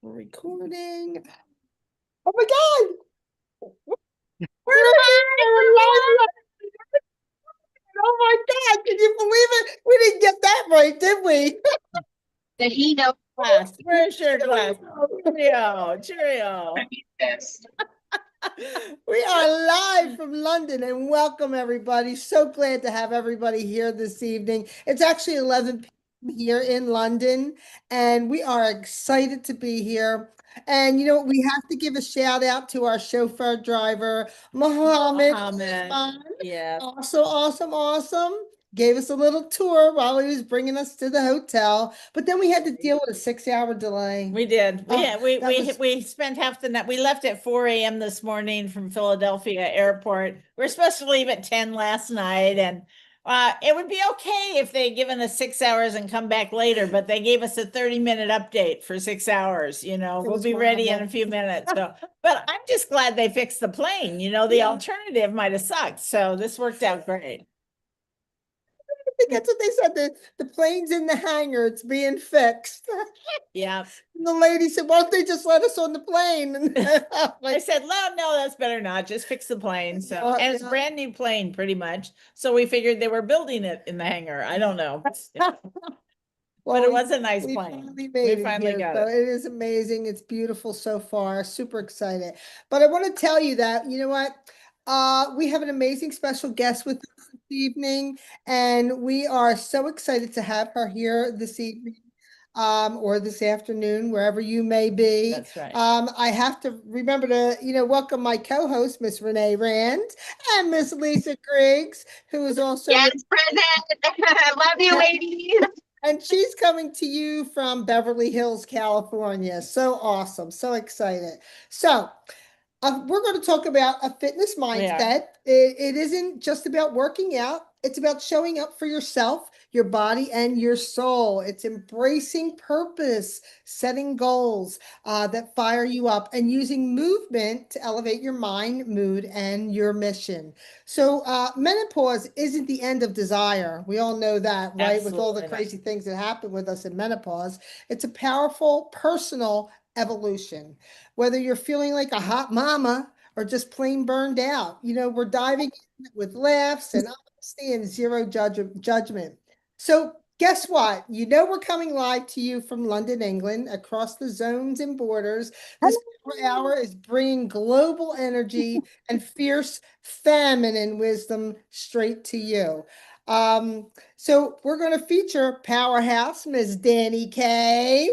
We're recording. Oh my God. We're live. Oh my God. Can you believe it? We didn't get that right, did we? Did he know Glass. Where's your glass? Cheerio. We are live from London and welcome everybody. So glad to have everybody here this evening. It's actually 11 p.m. here in London and we are excited to be here. And you know what? We have to give a shout out to our chauffeur driver, Mohammed. Yeah. Awesome. Gave us a little tour while he was bringing us to the hotel, but then we had to deal with a 6 hour delay. We did. Was We spent half the night. We left at 4 a.m. this morning from Philadelphia Airport. We are supposed to leave at 10 last night, and it would be okay if they'd given us 6 hours and come back later, but they gave us a 30-minute update for 6 hours. We'll be ready in a few minutes. So, but I'm just glad they fixed the plane. The alternative might have sucked. So this worked out great. I think that's what they said. The plane's in the hangar, it's being fixed. Yeah. And the lady said, why don't they just let us on the plane? And I said, no, that's better not. Just fix the plane. So, and it's a brand new plane, pretty much. So we figured they were building it in the hangar. I don't know. But it was a nice plane. We finally got it. It is amazing. It's beautiful so far. Super excited. But I want to tell you that, you know what? We have an amazing special guest with us this evening, and we are so excited to have her here this evening. Or this afternoon, wherever you may be. That's right. I have to remember to, welcome my co-host, Miss Renee Rand, and Miss Lisa Griggs, who is also present. I love you, ladies. And she's coming to you from Beverly Hills, California. So awesome. So excited. So, we're going to talk about a fitness mindset. It isn't just about working out, it's about showing up for yourself, your body, and your soul. It's embracing purpose, setting goals that fire you up, and using movement to elevate your mind, mood, and your mission. So, menopause isn't the end of desire. We all know that, right? Absolutely. With all the crazy things that happen with us in menopause, it's a powerful personal evolution. Whether you're feeling like a hot mama or just plain burned out, we're diving in with laughs and honesty and zero judgment. So, guess what? We're coming live to you from London, England, across the zones and borders. This hour is bringing global energy and fierce feminine wisdom straight to you. So we're going to feature Powerhouse, Miss Dani K.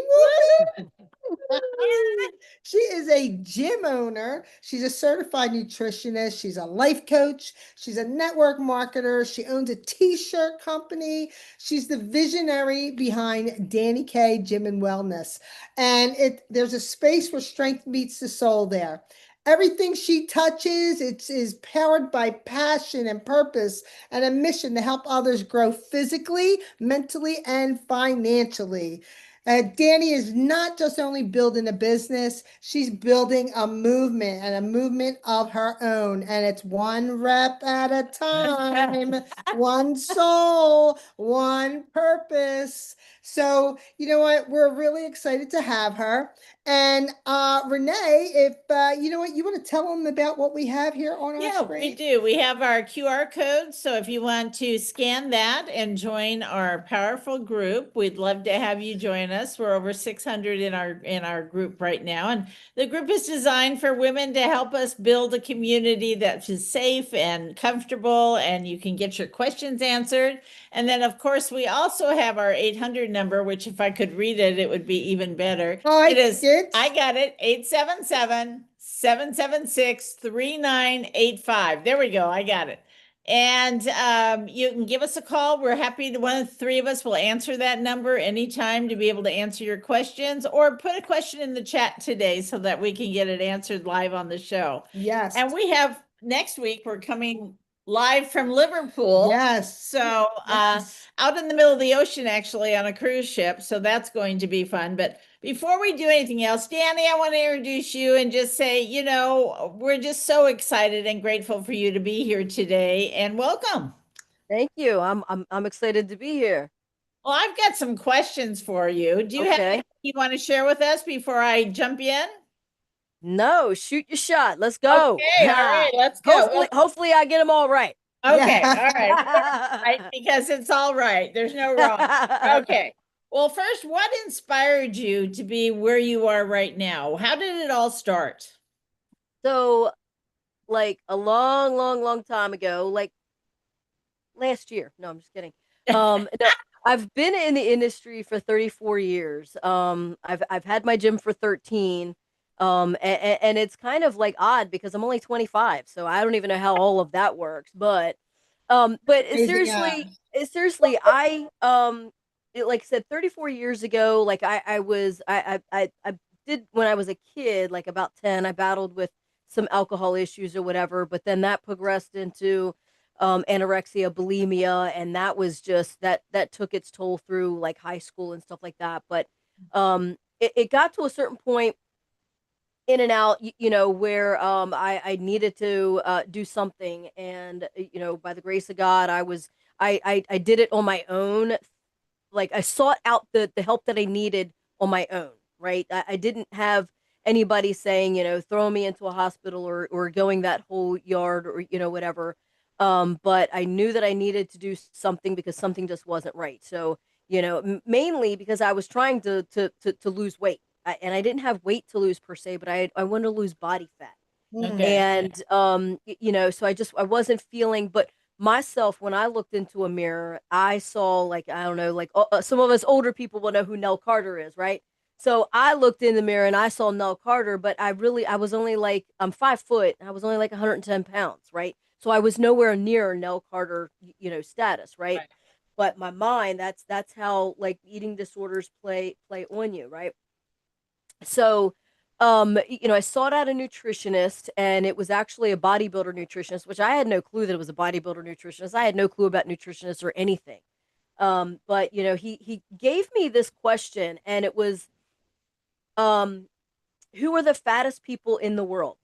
She is a gym owner. She's a certified nutritionist. She's a life coach. She's a network marketer. She owns a t-shirt company. She's the visionary behind Dani K Gym and Wellness. And there's a space where strength meets the soul there. Everything she touches, is powered by passion and purpose and a mission to help others grow physically, mentally, and financially. Dani is not just only building a business, she's building a movement and a movement of her own. And it's one rep at a time, one soul, one purpose. So, you know what? We're really excited to have her. And Renee, if you know what, you want to tell them about what we have here on our screen? We do. We have our QR code. So if you want to scan that and join our powerful group, we'd love to have you join us. We're over 600 in our group right now. And the group is designed for women to help us build a community that is safe and comfortable, and you can get your questions answered. And then, of course, we also have our 800 number, which if I could read it, it would be even better. It is, I got it, 877-776-3985. There we go. I got it. And you can give us a call. We're happy one of the three of us will answer that number anytime to be able to answer your questions, or put a question in the chat today so that we can get it answered live on the show. Yes. And we have next week, we're coming live from Liverpool. Yes. So out in the middle of the ocean, actually, on a cruise ship. So that's going to be fun. But before we do anything else, Dani, I want to introduce you and just say, we're just so excited and grateful for you to be here today, and welcome. Thank you. I'm excited to be here. Well, I've got some questions for you. Do you have Okay. anything you want to share with us before I jump in? No, shoot your shot. Let's go. Okay, all right, let's go. Hopefully I get them all right. Okay, all right. Yeah. Right, because it's all right. There's no wrong. Okay. Well, first, what inspired you to be where you are right now? How did it all start? So, like a long, long, long time ago, like last year. No, I'm just kidding. No, I've been in the industry for 34 years. I've had my gym for 13. And it's kind of like odd because I'm only 25, so I don't even know how all of that works. But Crazy, yeah. seriously, like I said, 34 years ago, like I did when I was a kid, like about 10, I battled with some alcohol issues or whatever, but then that progressed into anorexia, bulimia, and that was just that took its toll through like high school and stuff like that. But it got to a certain point in and out, where I needed to do something, and by the grace of God, I did it on my own. Like I sought out the help that I needed on my own, right? I didn't have anybody saying, throw me into a hospital or going that whole yard or whatever. But I knew that I needed to do something because something just wasn't right. So mainly because I was trying to lose weight, and I didn't have weight to lose per se, but I wanted to lose body fat. Mm. Okay. And so I wasn't feeling, but myself, when I looked into a mirror, I saw, like, I don't know, like some of us older people will know who Nell Carter is, right? So I looked in the mirror and I saw Nell Carter, but I was only like, I'm 5 foot, and I was only like 110 pounds, right? So I was nowhere near Nell Carter, status, right? Right. But my mind, that's how like eating disorders play on you, right? So I sought out a nutritionist, and it was actually a bodybuilder nutritionist, which I had no clue that it was a bodybuilder nutritionist. I had no clue about nutritionists or anything. But he gave me this question, and it was, um who are the fattest people in the world?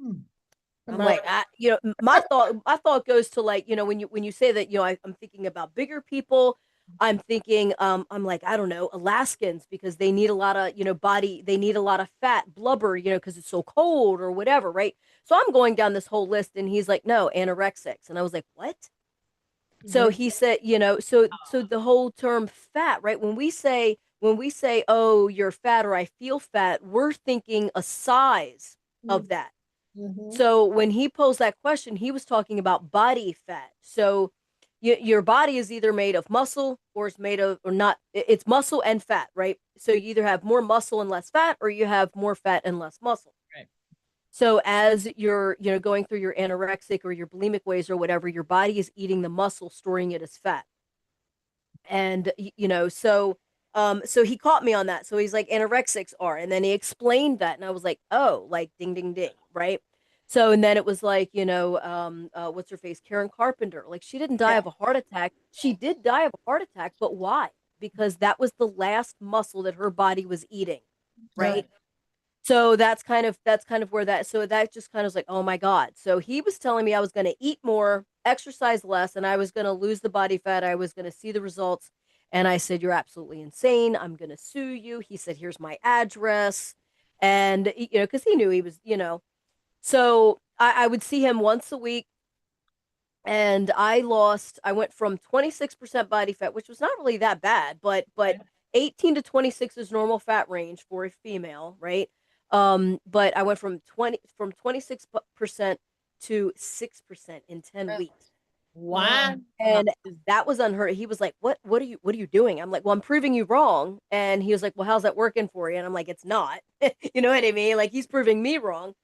Mm. I'm like, Right. my thought goes to, like, when you say that, I'm thinking about bigger people. I'm thinking, I'm like, I don't know, Alaskans, because they need a lot of, they need a lot of fat, blubber, because it's so cold or whatever, right? So I'm going down this whole list, and he's like, no, anorexics. And I was like, what? So Right. he said, so the whole term fat, right? When we say, oh, you're fat, or I feel fat, we're thinking a size of that. Mm-hmm. So when he posed that question, he was talking about body fat. So your body is either made of muscle, or it's made of, or not. It's muscle and fat, right? So you either have more muscle and less fat, or you have more fat and less muscle. Right. So as you're, going through your anorexic or your bulimic ways or whatever, your body is eating the muscle, storing it as fat. And so he caught me on that. So he's like, anorexics are, and then he explained that, and I was like, oh, like ding ding ding, right? So, and then it was like, what's her face, Karen Carpenter, like, she didn't die Yeah. of a heart attack. She did die of a heart attack, but why? Because that was the last muscle that her body was eating, Right. right? So that's kind of where that, so that just kind of was like, oh my God. So he was telling me I was going to eat more, exercise less, and I was going to lose the body fat. I was going to see the results. And I said, you're absolutely insane. I'm going to sue you. He said, here's my address. And, because he knew he was, so I would see him once a week, and I went from 26% body fat, which was not really that bad, but 18 to 26 is normal fat range for a female, right? But I went from 26% to 6% in 10 Right. weeks. Wow. And that was unheard. He was like, what are you doing? I'm like, well, I'm proving you wrong. And he was like, well, how's that working for you? And I'm like, it's not. You know what I mean? Like, he's proving me wrong.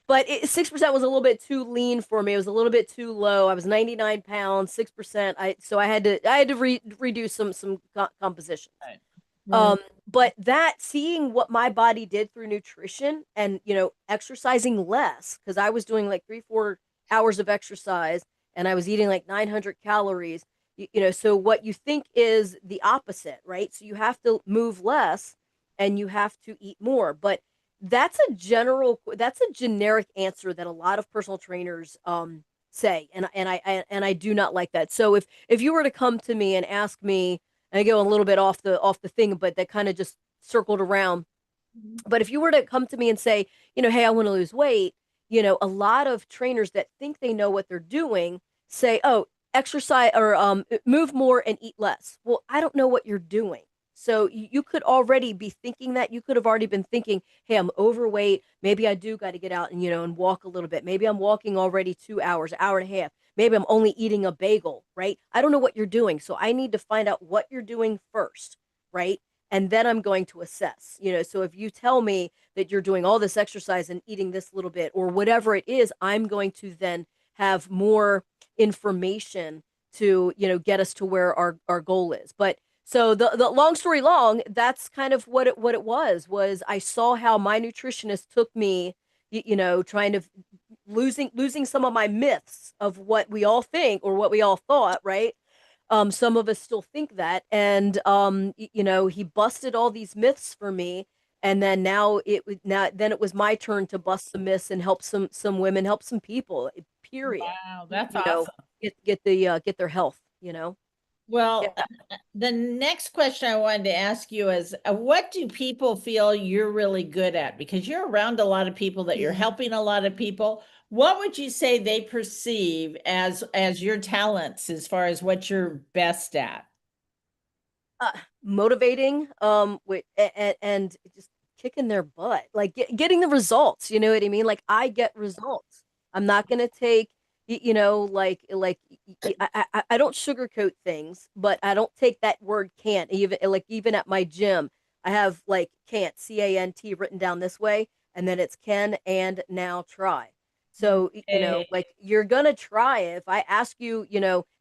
But 6% was a little bit too lean for me. It was a little bit too low. I was 99 pounds, 6%. So I had to reduce some compositions. Right. Right. But that, seeing what my body did through nutrition and, exercising less, because I was doing like 3-4 hours of exercise, and I was eating like 900 calories. So what you think is the opposite, right? So you have to move less, and you have to eat more. But that's a generic answer that a lot of personal trainers say, and I do not like that. So if you were to come to me and ask me, And I go a little bit off the thing, but that kind of just circled around. But if you were to come to me and say, hey, I want to lose weight, a lot of trainers that think they know what they're doing say, oh, exercise or move more and eat less. Well, I don't know what you're doing. So you could already be thinking that. You could have already been thinking, hey, I'm overweight. Maybe I do got to get out and, and walk a little bit. Maybe I'm walking already 2 hours, hour and a half. Maybe I'm only eating a bagel, right? I don't know what you're doing. So I need to find out what you're doing first, right? And then I'm going to assess. So if you tell me that you're doing all this exercise and eating this little bit or whatever it is, I'm going to then have more information to, get us to where our goal is. But so the long story long, that's kind of what it was I saw how my nutritionist took me, trying to losing some of my myths of what we all think or what we all thought, right? Some of us still think that, and he busted all these myths for me, and then then it was my turn to bust some myths and help some women, help some people. Period. Wow, that's You know, awesome. get their health. Well, Yeah. the next question I wanted to ask you is what do people feel you're really good at? Because you're around a lot of people that you're Yeah. helping a lot of people. What would you say they perceive as your talents as far as what you're best at? uh, Motivating, and just kicking their butt, like getting the results. You know what I mean? Like I get results. I'm not gonna take, I don't sugarcoat things, but I don't take that word can't. Even at my gym, I have like can't, CANT, written down this way, and then it's can and now try. So, Hey. like you're gonna try it. If I ask you,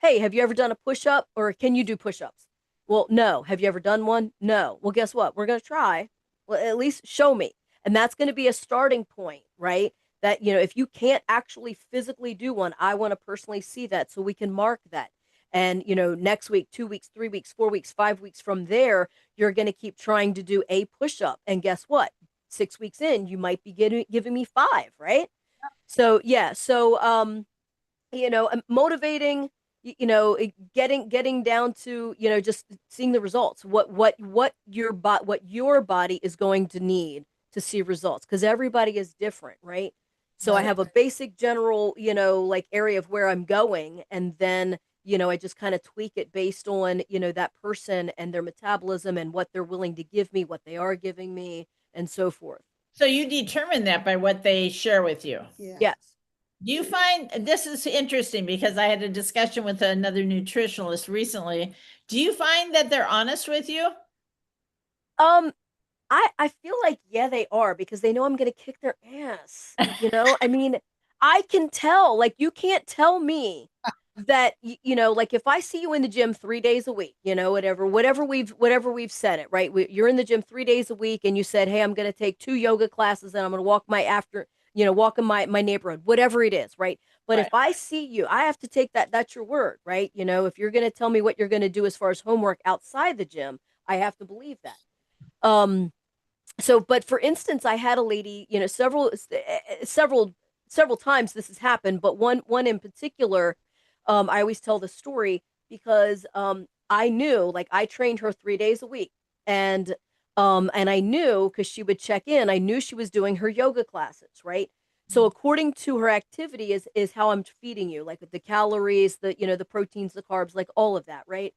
hey, have you ever done a push up or can you do push ups? Well, no. Have you ever done one? No. Well, guess what? We're going to try. Well, at least show me. And that's going to be a starting point, right? That, if you can't actually physically do one, I want to personally see that so we can mark that. And, next week, 2 weeks, 3 weeks, 4 weeks, 5 weeks from there, you're going to keep trying to do a push up. And guess what? 6 weeks in, you might be giving me five, right? So, yeah. So, motivating, getting down to, just seeing the results, what your body is going to need to see results, because everybody is different, right? So I Right. have a basic general, like area of where I'm going, and then I just kind of tweak it based on, that person and their metabolism and what they're willing to give me, what they are giving me, and so forth. So you determine that by what they share with you. Yeah. Yes. Do you find this is interesting because I had a discussion with another nutritionalist recently. Do you find that they're honest with you? um I feel like, yeah, they are, because they know I'm gonna kick their ass. I mean, I can tell. Like, you can't tell me that like if I see you in the gym 3 days a week, whatever we've said it, right? You're in the gym 3 days a week, and you said, hey, I'm gonna take 2 yoga classes, and I'm gonna walk in my neighborhood, whatever it is, right? But if Right. I see you, I have to take that's your word, right? If you're gonna tell me what you're gonna do as far as homework outside the gym, I have to believe that. Um, so, but for instance, I had a lady, several times this has happened, but one in particular, I always tell the story because I knew, like, I trained her 3 days a week, and I knew, because she would check in, I knew she was doing her yoga classes, right? So according to her activity is how I'm feeding you, like with the calories, the proteins, the carbs, like all of that, right?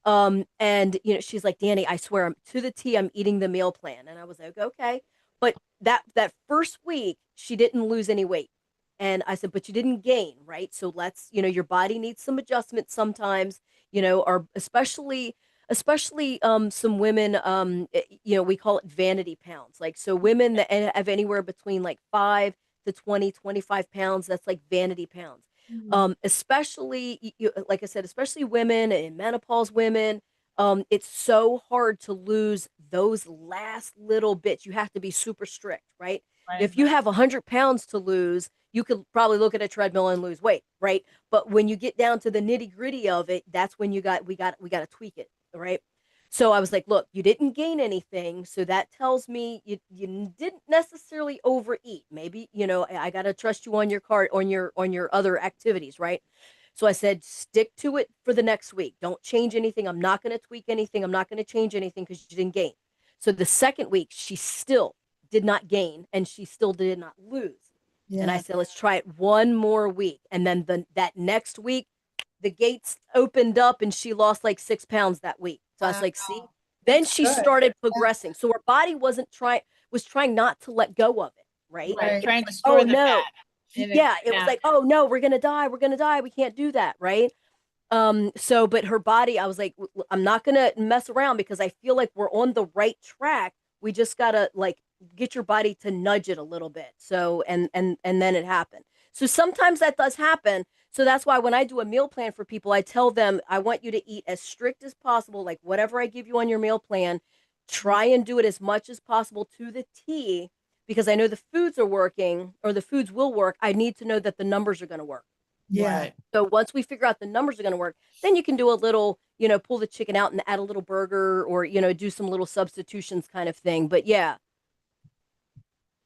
And she's like, Dani, I swear, I'm to the T, I'm eating the meal plan. And I was like, okay. But that first week, she didn't lose any weight. And I said, but you didn't gain, right? So let's, your body needs some adjustment sometimes, or especially some women, we call it vanity pounds. Like, so women that have anywhere between like 5 to 20, 25 pounds, that's like vanity pounds. Especially, like I said, especially women and menopause women. It's so hard to lose those last little bits. You have to be super strict, right? Right. If you have 100 pounds to lose, you could probably look at a treadmill and lose weight, right? But when you get down to the nitty gritty of it, that's when we got to tweak it, right? So I was like, look, you didn't gain anything. So that tells me you didn't necessarily overeat. Maybe, I got to trust you on your card, on your other activities, right? So I said, stick to it for the next week. Don't change anything. I'm not going to tweak anything. I'm not going to change anything because you didn't gain. So the second week, she still did not gain and she still did not lose. And I Yeah. said, let's try it one more week. And then that next week, the gates opened up and she lost like 6 pounds that week. So I was like, see, then That's she good. started progressing. So her body was trying not to let go of it. Right. Right. Trying to Like, store oh the no. fat. Yeah. It was like, oh no, we're going to die. We're going to die. We can't do that. Right. So, but her body, I was like, I'm not going to mess around because I feel like we're on the right track. We just got to like get your body to nudge it a little bit. So, and then it happened. So sometimes that does happen. So that's why when I do a meal plan for people, I tell them, I want you to eat as strict as possible. Like whatever I give you on your meal plan, try and do it as much as possible to the T, because I know the foods are working or the foods will work. I need to know that the numbers are going to work. Yeah. Right. So once we figure out the numbers are going to work, then you can do a little, pull the chicken out and add a little burger or, do some little substitutions kind of thing. But yeah,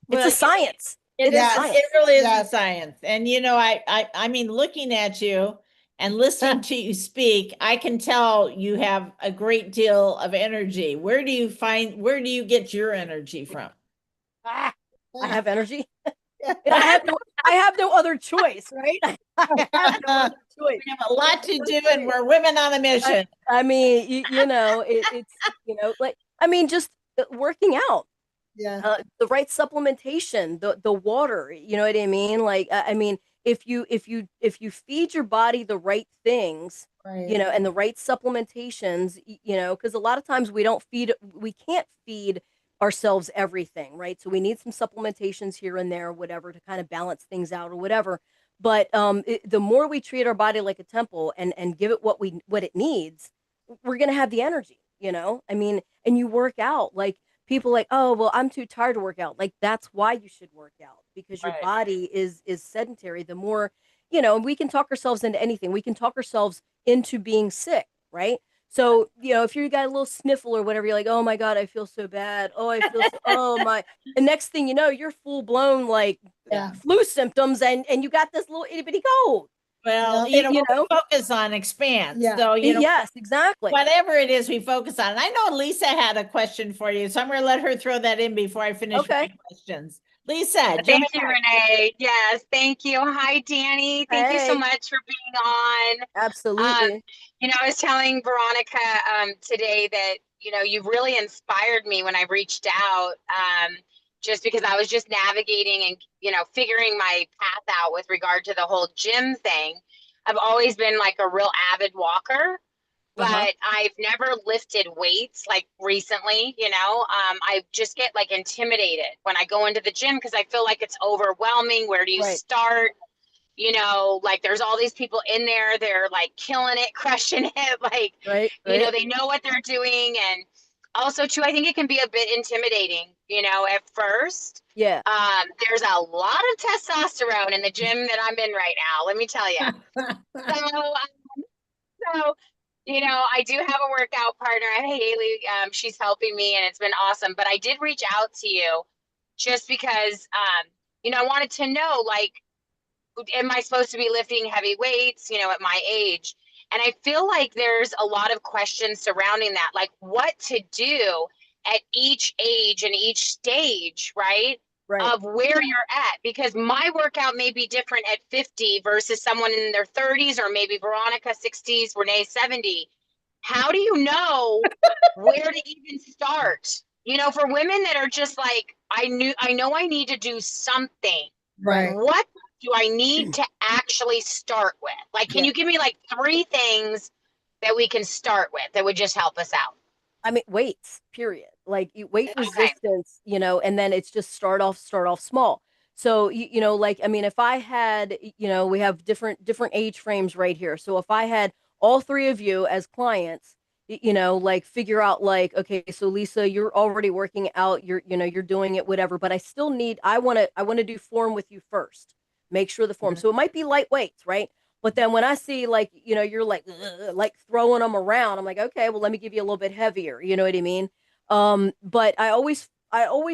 it's Well, a science. it It's is. a Yes. science. It really is a Yes. science. And I mean, looking at you and listening to you speak, I can tell you have a great deal of energy. Where do you get your energy from? Ah, I have energy. Yeah. I have no other choice, right? I have no other choice. We have a lot to do and we're women on a mission. I mean, it's, like, I mean, just working out. Yeah. The right supplementation, the water, you know what I mean? Like, I mean, if you feed your body the right things, Right. and the right supplementations, because a lot of times we can't feed ourselves everything, right? So we need some supplementations here and there, whatever, to kind of balance things out or whatever. But the more we treat our body like a temple and give it what it needs, we're gonna have the energy, I mean, and you work out like people like, oh, well, I'm too tired to work out. Like that's why you should work out, because your Right. body is sedentary. The more, we can talk ourselves into anything. We can talk ourselves into being sick, right? So, if you got a little sniffle or whatever, you're like, oh my God, I feel so bad. Oh, I feel so, oh my. The next thing you know, you're full blown like Yeah. flu symptoms and you got this little itty bitty cold. Well, Yeah. You know? what we focus on expands. Yeah. So, Yes, exactly. whatever it is we focus on. And I know Lisa had a question for you, so I'm going to let her throw that in before I finish my Okay. questions. Lisa, Thank you, Renee. Yes, thank you. Hi, Dani. Thank you so Hey. much for being on. Absolutely. I was telling Veronica today that, you've really inspired me when I reached out, just because I was just navigating and, figuring my path out with regard to the whole gym thing. I've always been like a real avid walker, but I've never lifted weights like recently, I just get like intimidated when I go into the gym because I feel like it's overwhelming. Where do you Right. start? Like there's all these people in there, they're like killing it, crushing it, like, Right. they know what they're doing. And also too, I think it can be a bit intimidating, at first. Yeah. There's a lot of testosterone in the gym that I'm in right now, let me tell you. So, I do have a workout partner, Haley. She's helping me and it's been awesome. But I did reach out to you just because, I wanted to know, like, am I supposed to be lifting heavy weights, at my age? And I feel like there's a lot of questions surrounding that, like what to do at each age and each stage, right? Right. Of where you're at, because my workout may be different at 50 versus someone in their 30s, or maybe Veronica 60s, Renee 70. How do you know where to even start? For women that are just like, I know I need to do something. Right. What do I need to actually start with? Like, can you give me like 3 things that we can start with that would just help us out? I mean, weights, period. Like weight resistance, and then it's just start off small. So, like, I mean, if I had, we have different age frames right here. So if I had all 3 of you as clients, like figure out like, okay, so Lisa, you're already working out, you're doing it, whatever, but I want to do form with you first. Make sure the form. So it might be light weights, right? But then when I see like, you're like throwing them around, I'm like, okay, well, let me give you a little bit heavier. You know what I mean? But I always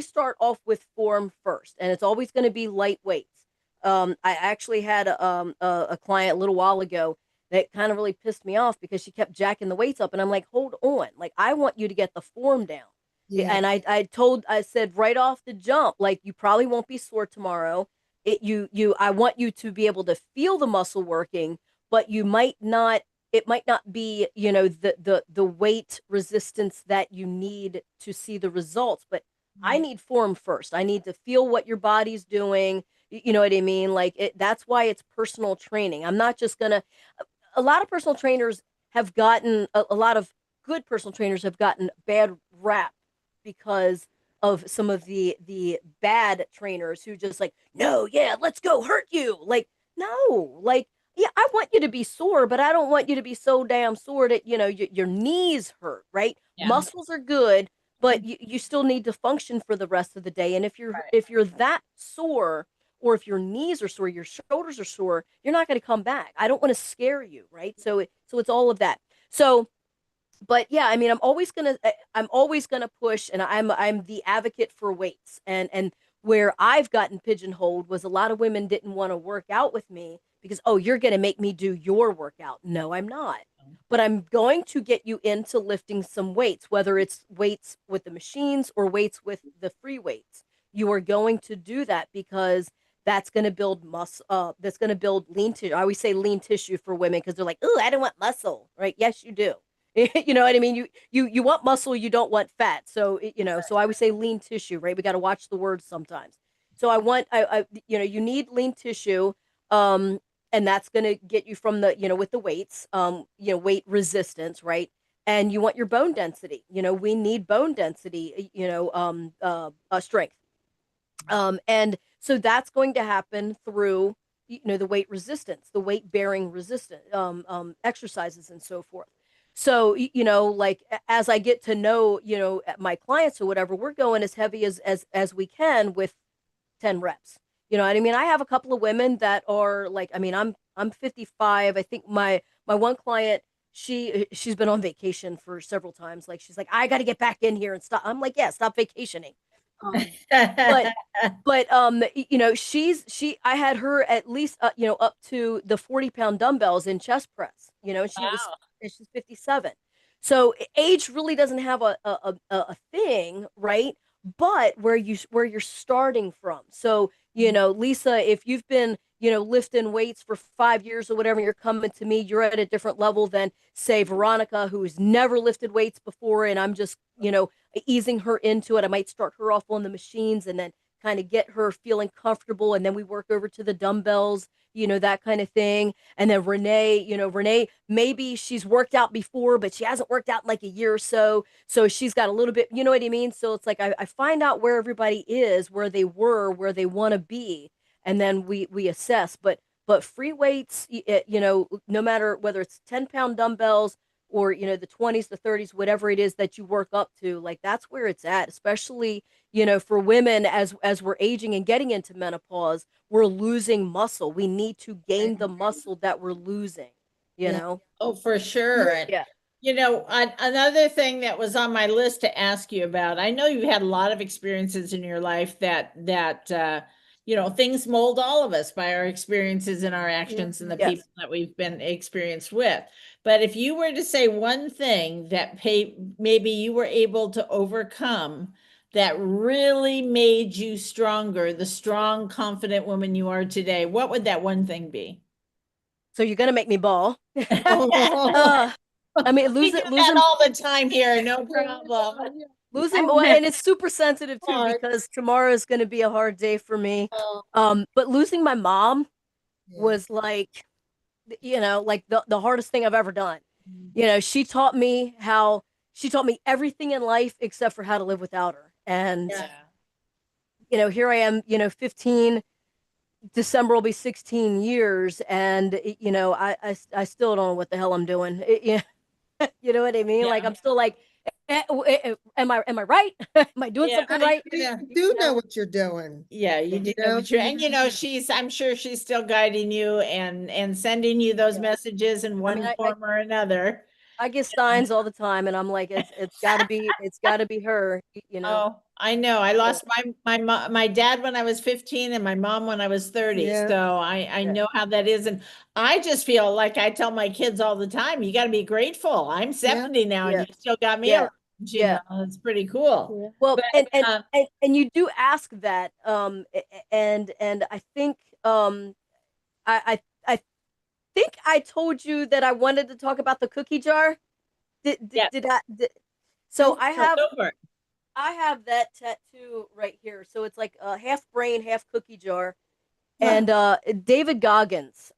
start off with form first, and it's always going to be light weights. I actually had a client a little while ago, that kind of really pissed me off because she kept jacking the weights up. And I'm like, hold on. Like, I want you to get the form down. Yeah. And I said right off the jump, like, you probably won't be sore tomorrow. I want you to be able to feel the muscle working, but it might not be, the weight resistance that you need to see the results, but I need form first. I need to feel what your body's doing. You know what I mean? Like, that's why it's personal training. I'm not just gonna, a lot of personal trainers have gotten, a lot of good personal trainers have gotten bad rap because of some of the bad trainers who just like, no, yeah, let's go hurt you. Like, no, like, yeah, I want you to be sore, but I don't want you to be so damn sore that, your knees hurt, right? Yeah. Muscles are good, but you still need to function for the rest of the day. And Right. if you're that sore, or if your knees are sore, your shoulders are sore, you're not going to come back. I don't want to scare you, right? So it's all of that. So, but yeah, I mean, I'm always gonna push, and I'm the advocate for weights. And where I've gotten pigeonholed was a lot of women didn't want to work out with me because, oh, you're gonna make me do your workout. No, I'm not. But I'm going to get you into lifting some weights, whether it's weights with the machines or weights with the free weights. You are going to do that because that's going to build muscle. That's going to build lean tissue. I always say lean tissue for women because they're like, "Oh, I don't want muscle." Right? Yes, you do. You know what I mean? You want muscle, you don't want fat. So so I would say lean tissue, right? We got to watch the words sometimes. So you need lean tissue, um, and that's going to get you from the with the weights, weight resistance, right? And you want your bone density. We need bone density, strength. And so that's going to happen through the weight resistance, the weight bearing resistance, exercises and so forth. So like as I get to know my clients or whatever, we're going as heavy as we can with 10 reps. You know what I mean? I have a couple of women that are like, I mean, I'm 55. I think my one client, she's been on vacation for several times. Like, she's like, I got to get back in here and stop. I'm like, yeah, stop vacationing. But I had her at least up to the 40-pound dumbbells in chest press, and Wow. she's 57. So age really doesn't have a thing, right? But where you're starting from. So Lisa, if you've been lifting weights for 5 years or whatever, you're coming to me, you're at a different level than, say, Veronica, who's never lifted weights before, and I'm just easing her into it. I might start her off on the machines and then kind of get her feeling comfortable, and then we work over to the dumbbells, that kind of thing. And then Renee, maybe she's worked out before, but she hasn't worked out in like a year or so, so she's got a little bit, you know what I mean? So it's like I find out where everybody is, where they were, where they want to be, and then we assess. But free weights, no matter whether it's 10-pound dumbbells or the 20s, the 30s, whatever it is that you work up to, like, that's where it's at. Especially for women, as we're aging and getting into menopause, we're losing muscle. We need to gain the muscle that we're losing. Yeah. Oh, for sure. And, Yeah. another thing that was on my list to ask you about, I know you've had a lot of experiences in your life that things mold all of us by our experiences and our actions and the Yes. people that we've been experienced with. But if you were to say one thing that maybe you were able to overcome that really made you stronger, the strong, confident woman you are today, what would that one thing be? So you're gonna make me bawl. Oh, I mean, We do that all the time here, no problem. well, and it's super sensitive too, Hard. because tomorrow is going to be a hard day for me. Oh, But losing my mom yeah. was like, like the hardest thing I've ever done. She taught me everything in life except for how to live without her. And Yeah. here I am, 15. December will be 16 years, and I still don't know what the hell I'm doing. You know what I mean? Like, Yeah. I'm still like, am I right? Am I doing Yeah, something right? You do know what you're doing. Yeah, you do You know know? what you're, and I'm sure she's still guiding you and sending you those Yeah. messages in one I form or another. I get signs all the time, and I'm like, it's got to be her. Oh, I know. I lost my dad when I was 15 and my mom when I was 30. Yeah. So I Yeah. know how that is. And I just feel like I tell my kids all the time, you got to be grateful. I'm 70 now and Yeah. you still got me Yeah. around, you Yeah. know, it's pretty cool. Yeah. Well, But and you do ask that, and I think, I think I told you that I wanted to talk about the cookie jar. yeah, Did I? So Go for it. go for it. I have that tattoo right here. So it's like a half brain, half cookie jar. Wow. And David Goggins,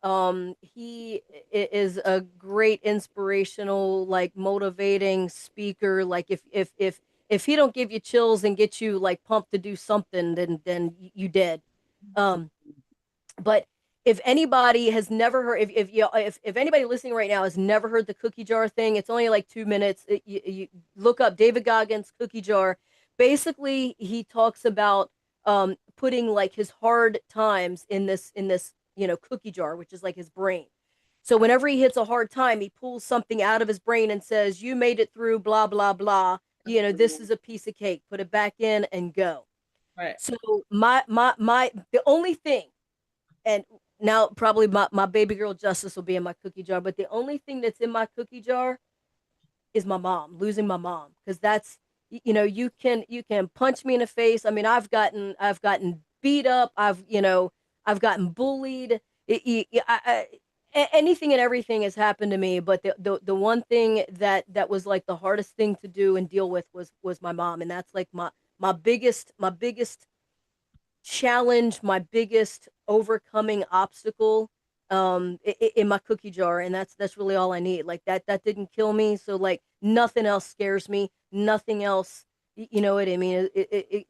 he is a great inspirational, like motivating speaker. Like if he don't give you chills and get you like pumped to do something, then you dead. Um, but if anybody has never heard, if anybody listening right now has never heard the cookie jar thing, it's only like 2 minutes. You look up David Goggins cookie jar. Basically, he talks about putting like his hard times in this cookie jar, which is like his brain. So whenever he hits a hard time, he pulls something out of his brain and says, "You made it through, blah blah blah. This is a piece of cake. Put it back in and go." Right. So the only thing, and now probably my baby girl Justice will be in my cookie jar, but the only thing that's in my cookie jar is my mom, losing my mom, because that's, you can punch me in the face. I mean, I've gotten beat up. I've gotten bullied. Anything and everything has happened to me, but the one thing that was like the hardest thing to do and deal with was my mom, and that's like my biggest challenge, my biggest overcoming obstacle, in my cookie jar. And that's really all I need. Like that didn't kill me, so like nothing else scares me, nothing else, you know what I mean,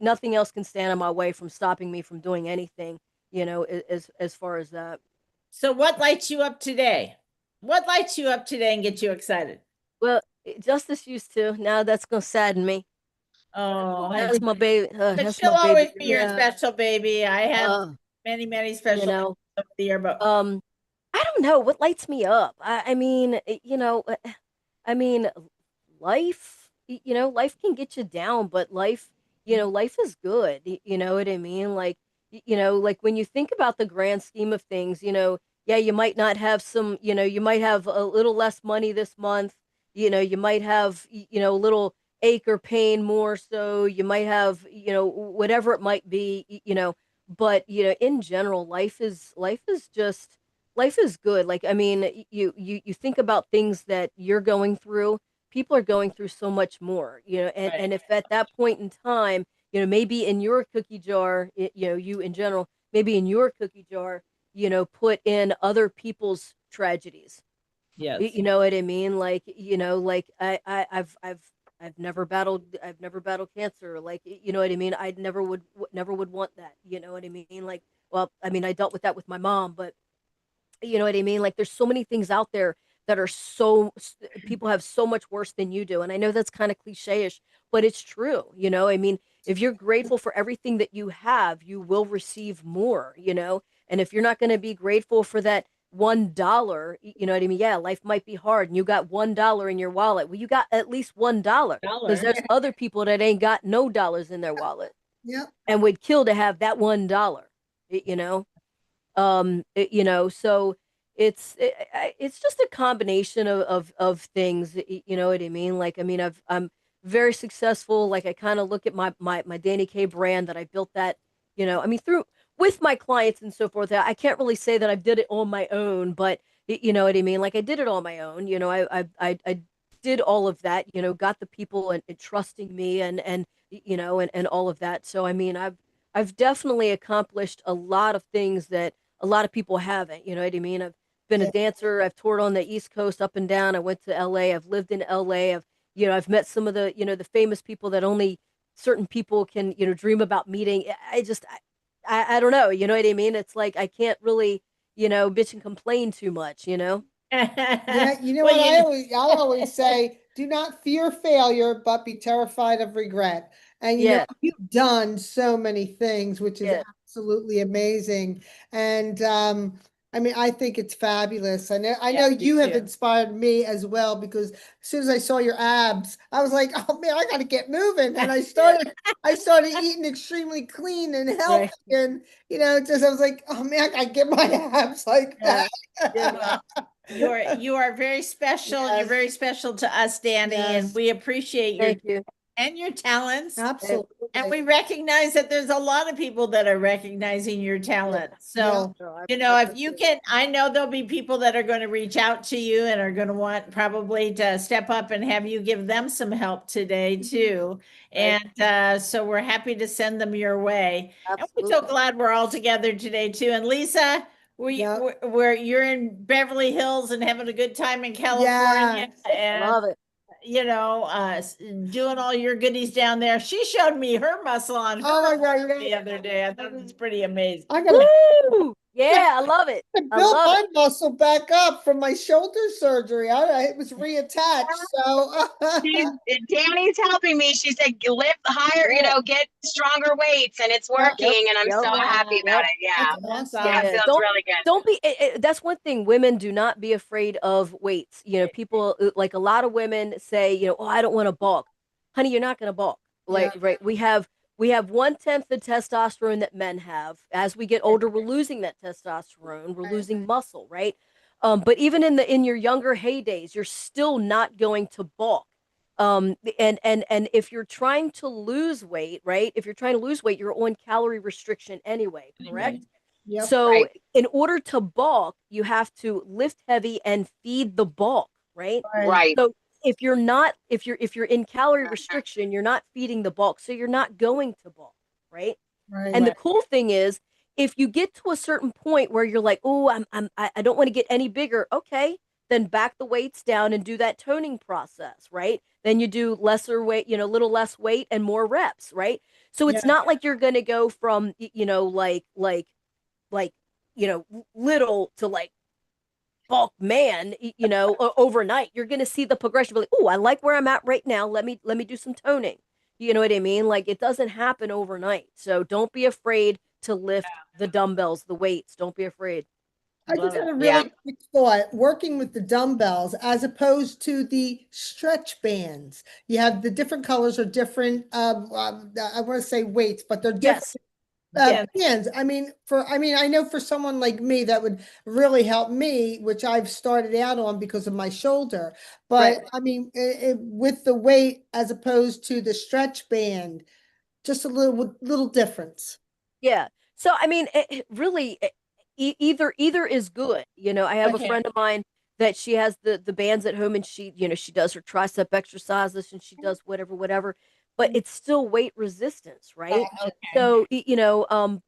nothing else can stand in my way from stopping me from doing anything, as far as that. So what lights you up today? What lights you up today and get you excited? Well, Justice used to, now that's gonna sadden me. Oh, That's my baby, but that's she'll my baby always be girl. your Yeah. special baby. I had uh, many, many you special know over the year, but um I don't know what lights me up. I mean, I mean, life can get you down, but life is good. You know what I mean? Like, like when you think about the grand scheme of things, yeah, you might not have you might have a little less money this month. You might have, a little ache or pain more. So you might have, whatever it might be, but, in general, life is good. Like, I mean, you think about things that you're going through, people are going through so much more, and right. if at that point in time, maybe in your cookie jar, you in general, maybe in your cookie jar, put in other people's tragedies. Yes. You know what I mean? Like, like I've never battled cancer. Like, you know what I mean? I never would want that. You know what I mean? Like, well, I mean, I dealt with that with my mom, but you know what I mean? Like, there's so many things out there that are people have so much worse than you do. And I know that's kind of cliche-ish, but it's true. I mean, if you're grateful for everything that you have, you will receive more. And if you're not going to be grateful for that $1, you know what I mean? Yeah, life might be hard and you got $1 in your wallet. Well, you got at least $1, because Dollar. there's other people that ain't got no dollars in their wallet Yep. and would kill to have that $1, you know? So it's just a combination of things. You know what I mean? Like, I mean, I'm very successful. Like, I kind of look at my Dani K brand that I built, that, I mean, through with my clients and so forth. I can't really say that I did it on my own, but you know what I mean? Like, I did it on my own. I did all of that, got the people and trusting me, and all of that. So I mean, I've definitely accomplished a lot of things that a lot of people haven't. You know what I mean? I've been a Yeah. dancer. I've toured on the East Coast up and down. I went to LA. I've lived in LA. I've met some of the famous people that only certain people can, dream about meeting. I don't know. You know what I mean? It's like, I can't really, bitch and complain too much. Yeah, you know Well, what I always say, do not fear failure, but be terrified of regret. And Yeah. you've done so many things, which is Yeah. absolutely amazing. And I mean, I think it's fabulous. I know me you have too. inspired me as well, because as soon as I saw your abs, I was like, oh man, I gotta get moving. And I started eating extremely clean and healthy. Right. And just I was like, oh man, I gotta get my abs like Yeah. that. Yeah. You are very special. You're Yes, very special to us, Dani, and yes, we appreciate your Thank you. and your talents. And absolutely. we recognize that there's a lot of people that are recognizing your talent. So, No, I if you appreciate it. can, I know there'll be people that are going to reach out to you and are going to want probably to step up and have you give them some help today too. Right. And so we're happy to send them your way. And we're so Absolutely. glad we're all together today too. And Lisa, Yep. you're in Beverly Hills and having a good time in California. Yes. And Love it. doing all your goodies down there. She showed me her muscle on Oh her my God, arm the other day. I thought it was pretty amazing. I gotta Woo! Yeah, I love it. I I built love my it. muscle back up from my shoulder surgery. It was reattached. So Danny's helping me. She said, lift higher, Yeah. get stronger weights, and it's Yep. working. And I'm Yep. so happy about Yep. it. Yeah. That's That's awesome. Yeah, it Yeah, feels don't really good. don't be that's one thing. Women, do not be afraid of weights. People, like a lot of women say, oh, I don't want to bulk. Honey, you're not going to bulk. Yeah. Like, right, we have 1/10 the testosterone that men have. As we get older, we're losing that testosterone, we're losing muscle, right? But even in your younger heydays, you're still not going to bulk. And if you're trying to lose weight, right, if you're trying to lose weight, you're on calorie restriction anyway, correct? Yep. So Right. in order to bulk, you have to lift heavy and feed the bulk, right? Right. Right. So if you're in calorie restriction, you're not feeding the bulk, so you're not going to bulk, right? And the Right. cool thing is, if you get to a certain point where you're like, oh, I don't want to get any bigger, okay, then back the weights down and do that toning process, right? Then you do lesser weight, little less weight and more reps, right? So Yeah. it's not like you're going to go from, like little to like bulk man, overnight. You're going to see the progression, like, oh, I like where I'm at right now, let me do some toning. You know what I mean? Like, it doesn't happen overnight, so don't be afraid to lift the dumbbells, the weights. Don't be afraid. I just had a Yeah. really quick thought. Working with the dumbbells as opposed to the stretch bands. You have the different colors or different, I want to say weights, but they're different Yes. Yeah. bands. I know for someone like me that would really help me, which I've started out on because of my shoulder. But Right. I mean, with the weight as opposed to the stretch band, just a little difference. Yeah. So I mean, really, either is good. I have a Okay. friend of mine that she has the bands at home, and she does her tricep exercises, and she does whatever, but it's still weight resistance, right? Okay. So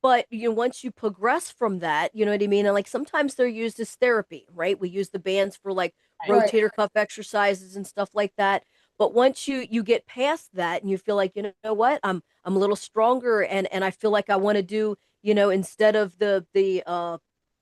but once you progress from that, you know what I mean? And like, sometimes they're used as therapy, right? We use the bands for like Right. rotator cuff exercises and stuff like that. But once you get past that and you feel like, what, I'm a little stronger, and I feel like I want to do, instead of the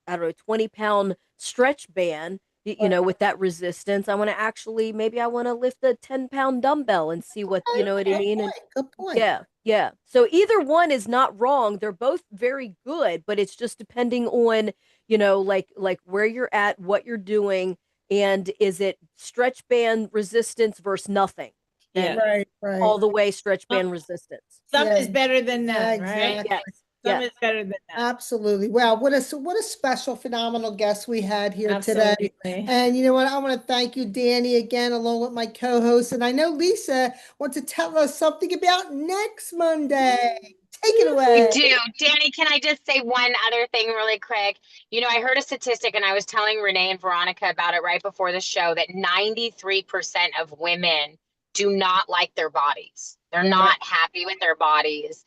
I don't know, 20-pound stretch band, with that resistance, I want to actually, maybe I want to lift a 10-pound dumbbell and see what, you know what I Good mean? point. And Good point. yeah, yeah. So either one is not wrong. They're both very good, but it's just depending on, like where you're at, what you're doing, and is it stretch band resistance versus nothing? Yeah. And Right, right. all the way stretch Well, band resistance. Some Yeah. is better than Yeah, none, right? exactly. Yes. Some Yeah. is better than none. Absolutely. Wow, what a special, phenomenal guest we had here today. Absolutely. And you know what? I want to thank you, Dani, again, along with my co-host. And I know Lisa wants to tell us something about next Monday. Take it We away. do. Danny, can I just say one other thing really quick? I heard a statistic, and I was telling Renee and Veronica about it right before the show, that 93% of women do not like their bodies. They're not happy with their bodies.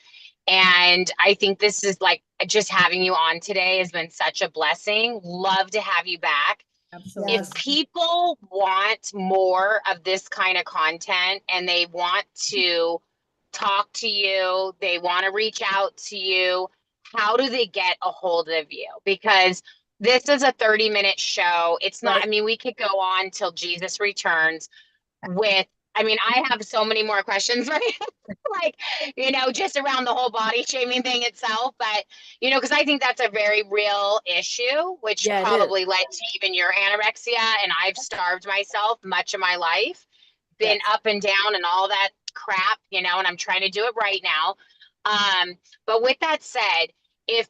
And I think this is like, just having you on today has been such a blessing. Love to have you back. Absolutely. Yes. If people want more of this kind of content and they want to talk to you, they want to reach out to you, how do they get a hold of you? Because this is a 30-minute show. It's not, Right. I mean, we could go on till Jesus returns with I mean, I have so many more questions, right? Like, just around the whole body shaming thing itself. But, because I think that's a very real issue, which Yeah, it is. probably led to even your anorexia. And I've starved myself much of my life, been Yes. up and down and all that crap, and I'm trying to do it right now. But with that said, if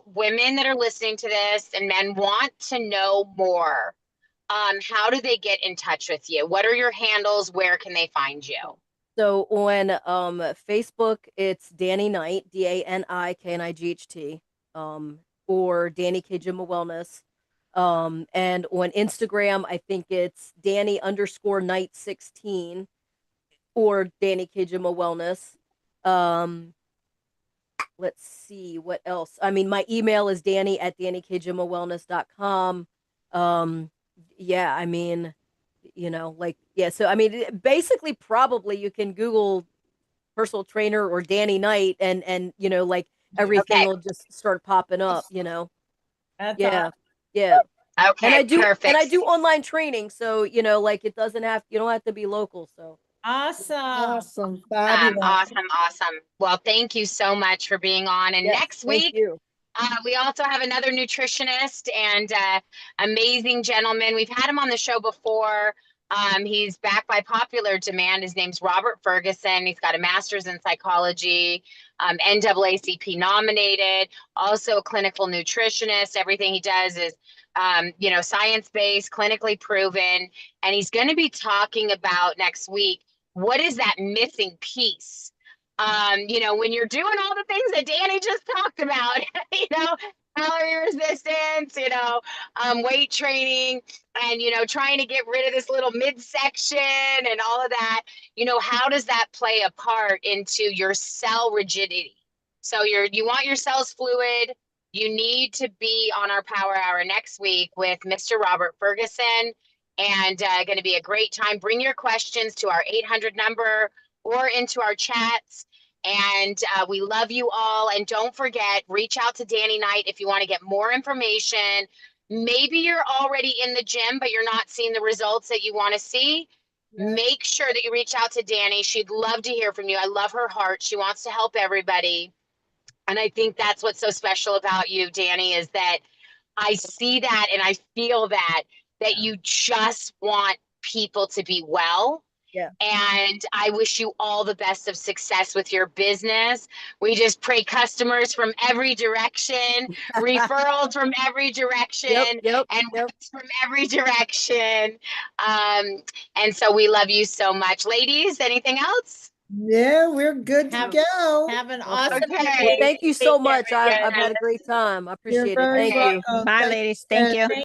women that are listening to this and men want to know more, how do they get in touch with you? What are your handles? Where can they find you? So on Facebook, it's Dani Knight, DaniKnight, or Dani K Gym Wellness. And on Instagram, I think it's Dani_Knight16 or Dani K Gym Wellness. Let's see what else. I mean, my email is Dani@DaniKGymWellness.com. Yeah, I mean, so I mean, basically, probably you can Google personal trainer or Dani Knight, and everything Okay. will just start popping up. That's Yeah, awesome. yeah. Okay. And I do Perfect. online training, so you don't have to be local. So Awesome. Awesome. Fabulous. Awesome. Well, thank you so much for being on. And yes, next thank week, you. we also have another nutritionist and amazing gentleman. We've had him on the show before. He's back by popular demand. His name's Robert Ferguson. He's got a master's in psychology, NAACP nominated, also a clinical nutritionist. Everything he does is, science-based, clinically proven. And he's going to be talking about next week, what is that missing piece? When you're doing all the things that Dani just talked about, calorie resistance, weight training, and, trying to get rid of this little midsection and all of that, how does that play a part into your cell rigidity? So you want your cells fluid. You need to be on our Power Hour next week with Mr. Robert Ferguson, and going to be a great time. Bring your questions to our 800 number or into our chats. And we love you all. And don't forget, reach out to Dani Knight if you want to get more information. Maybe you're already in the gym, but you're not seeing the results that you want to see. Make sure that you reach out to Dani. She'd love to hear from you. I love her heart. She wants to help everybody. And I think that's what's so special about you, Dani, is that I see that and I feel that you just want people to be well. Yeah. And I wish you all the best of success with your business. We just pray customers from every direction, referrals from every direction, Yep. from every direction. And so we love you so much. Ladies, anything else? Yeah, we're good to Have- go. Have an Okay. awesome Okay. Well, thank you so Take care, much. I've Megan. had a great time. I You're appreciate it. very Thank you. welcome. Bye, Thank ladies. Thank you. you.